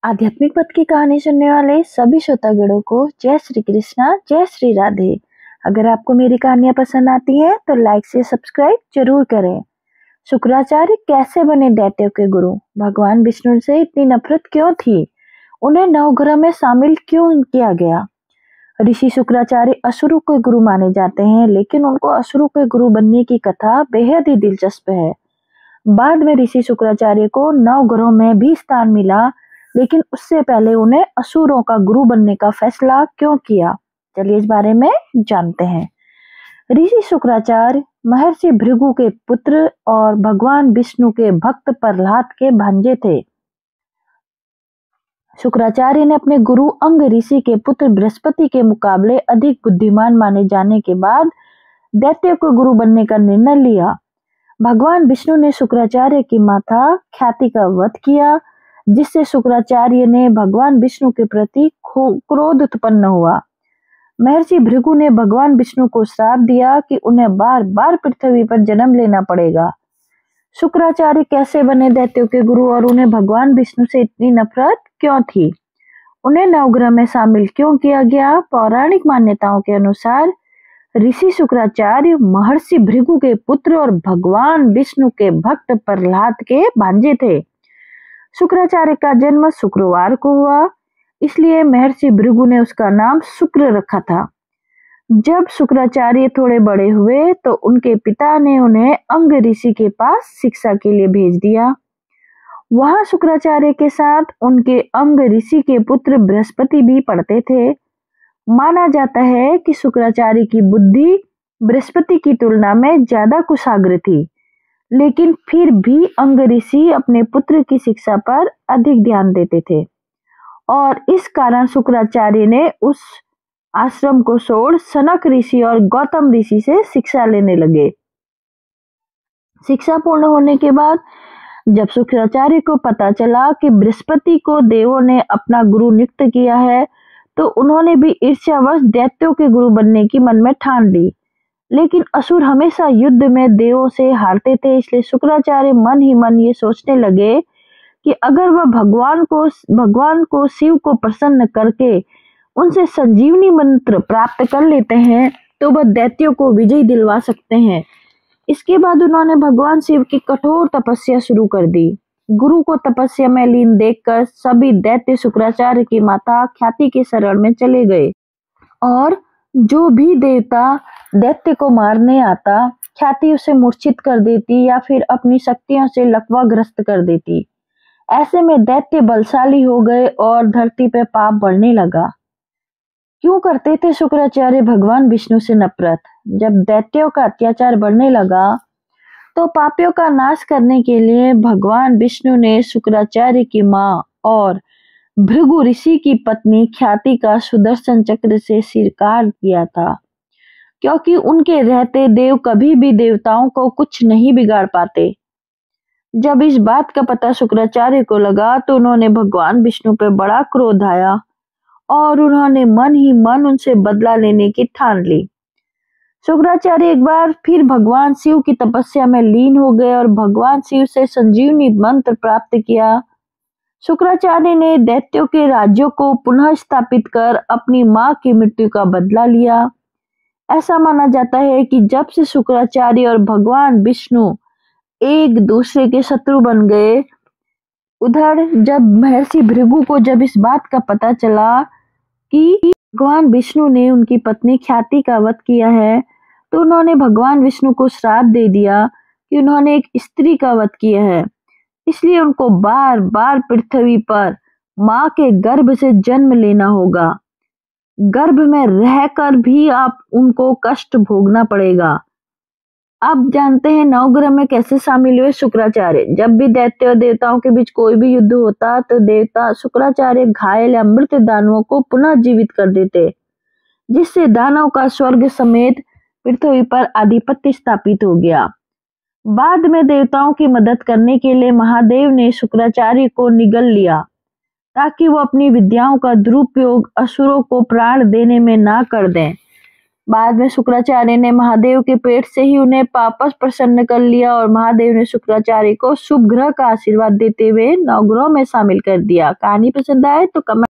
आध्यात्मिक पथ की कहानी सुनने वाले सभी श्रोतागणों को जय श्री कृष्णा, जय श्री राधे। अगर आपको मेरी कहानियां पसंद आती हैं तो लाइक से सब्सक्राइब जरूर करें। शुक्राचार्य कैसे बने दैत्यों के गुरु? भगवान विष्णु से इतनी नफरत क्यों थी? उन्हें नवग्रह में शामिल क्यों किया गया? ऋषि शुक्राचार्य असुरों के गुरु माने जाते हैं, लेकिन उनको असुरों के गुरु बनने की कथा बेहद ही दिलचस्प है। बाद में ऋषि शुक्राचार्य को नवग्रहों में भी स्थान मिला, लेकिन उससे पहले उन्हें असुरों का गुरु बनने का फैसला क्यों किया? चलिए इस बारे में जानते हैं। ऋषि शुक्राचार्य महर्षि भृगु के पुत्र और भगवान विष्णु के भक्त प्रहलाद के भांजे थे। शुक्राचार्य ने अपने गुरु अंग ऋषि के पुत्र बृहस्पति के मुकाबले अधिक बुद्धिमान माने जाने के बाद दैत्य को गुरु बनने का निर्णय लिया। भगवान विष्णु ने शुक्राचार्य की माता ख्याति का वध किया, जिससे शुक्राचार्य ने भगवान विष्णु के प्रति क्रोध उत्पन्न हुआ। महर्षि भृगु ने भगवान विष्णु को श्राप दिया कि उन्हें बार बार पृथ्वी पर जन्म लेना पड़ेगा। शुक्राचार्य कैसे बने दैत्यों के गुरु और उन्हें भगवान विष्णु से इतनी नफरत क्यों थी? उन्हें नवग्रह में शामिल क्यों किया गया? पौराणिक मान्यताओं के अनुसार ऋषि शुक्राचार्य महर्षि भृगु के पुत्र और भगवान विष्णु के भक्त प्रहलाद के भांजे थे। शुक्राचार्य का जन्म शुक्रवार को हुआ, इसलिए महर्षि भृगु ने उसका नाम शुक्र रखा था। जब शुक्राचार्य थोड़े बड़े हुए तो उनके पिता ने उन्हें अंग ऋषि के पास शिक्षा के लिए भेज दिया। वहां शुक्राचार्य के साथ उनके अंग ऋषि के पुत्र बृहस्पति भी पढ़ते थे। माना जाता है कि शुक्राचार्य की बुद्धि बृहस्पति की तुलना में ज्यादा कुशाग्र थी, लेकिन फिर भी अंग ऋषि अपने पुत्र की शिक्षा पर अधिक ध्यान देते थे और इस कारण शुक्राचार्य ने उस आश्रम को छोड़ सनक ऋषि और गौतम ऋषि से शिक्षा लेने लगे। शिक्षा पूर्ण होने के बाद जब शुक्राचार्य को पता चला कि बृहस्पति को देवों ने अपना गुरु नियुक्त किया है, तो उन्होंने भी ईर्ष्यावश दैत्यों के गुरु बनने की मन में ठान ली। लेकिन असुर हमेशा युद्ध में देवों से हारते थे, इसलिए शुक्राचार्य मन ही मन ये सोचने लगे कि अगर वह भगवान को शिव को प्रसन्न करके उनसे संजीवनी मंत्र प्राप्त कर लेते हैं तो वह दैत्यों को विजय दिलवा सकते हैं। इसके बाद उन्होंने भगवान शिव की कठोर तपस्या शुरू कर दी। गुरु को तपस्या में लीन देखकर सभी दैत्य शुक्राचार्य की माता ख्याति के शरण में चले गए और जो भी देवता दैत्य को मारने आता, ख्याति उसे मूर्छित कर देती या फिर अपनी शक्तियों से लकवाग्रस्त कर देती। ऐसे में दैत्य बलशाली हो गए और धरती पर पाप बढ़ने लगा। क्यों करते थे शुक्राचार्य भगवान विष्णु से नफरत? जब दैत्यों का अत्याचार बढ़ने लगा तो पापियों का नाश करने के लिए भगवान विष्णु ने शुक्राचार्य की मां और भृगु ऋषि की पत्नी ख्याति का सुदर्शन चक्र से सिर काट दिया था, क्योंकि उनके रहते देव कभी भी देवताओं को कुछ नहीं बिगाड़ पाते। जब इस बात का पता शुक्राचार्य को लगा तो उन्होंने भगवान विष्णु पर बड़ा क्रोध आया और उन्होंने मन ही मन उनसे बदला लेने की ठान ली। शुक्राचार्य एक बार फिर भगवान शिव की तपस्या में लीन हो गए और भगवान शिव से संजीवनी मंत्र प्राप्त किया। शुक्राचार्य ने दैत्यों के राज्यों को पुनः स्थापित कर अपनी मां की मृत्यु का बदला लिया। ऐसा माना जाता है कि जब से शुक्राचार्य और भगवान विष्णु एक दूसरे के शत्रु बन गए, उधर जब महर्षि भृगु को जब इस बात का पता चला कि भगवान विष्णु ने उनकी पत्नी ख्याति का वध किया है, तो उन्होंने भगवान विष्णु को श्राप दे दिया कि उन्होंने एक स्त्री का वध किया है, इसलिए उनको बार बार पृथ्वी पर मां के गर्भ से जन्म लेना होगा। गर्भ में रहकर भी आप उनको कष्ट भोगना पड़ेगा। अब जानते हैं नवग्रह में कैसे शामिल हुए शुक्राचार्य। जब भी दैत्य और देवताओं के बीच कोई भी युद्ध होता तो देवता शुक्राचार्य घायल या मृत दानवों को पुनः जीवित कर देते, जिससे दानव का स्वर्ग समेत पृथ्वी पर आधिपत्य स्थापित हो गया। बाद में देवताओं की मदद करने के लिए महादेव ने शुक्राचार्य को निगल लिया ताकि वो अपनी विद्याओं का दुरुपयोग असुरों को प्राण देने में ना कर दें। बाद में शुक्राचार्य ने महादेव के पेट से ही उन्हें वापस प्रसन्न कर लिया और महादेव ने शुक्राचार्य को शुभ ग्रह का आशीर्वाद देते हुए नवग्रहों में शामिल कर दिया। कहानी पसंद आए तो कमेंट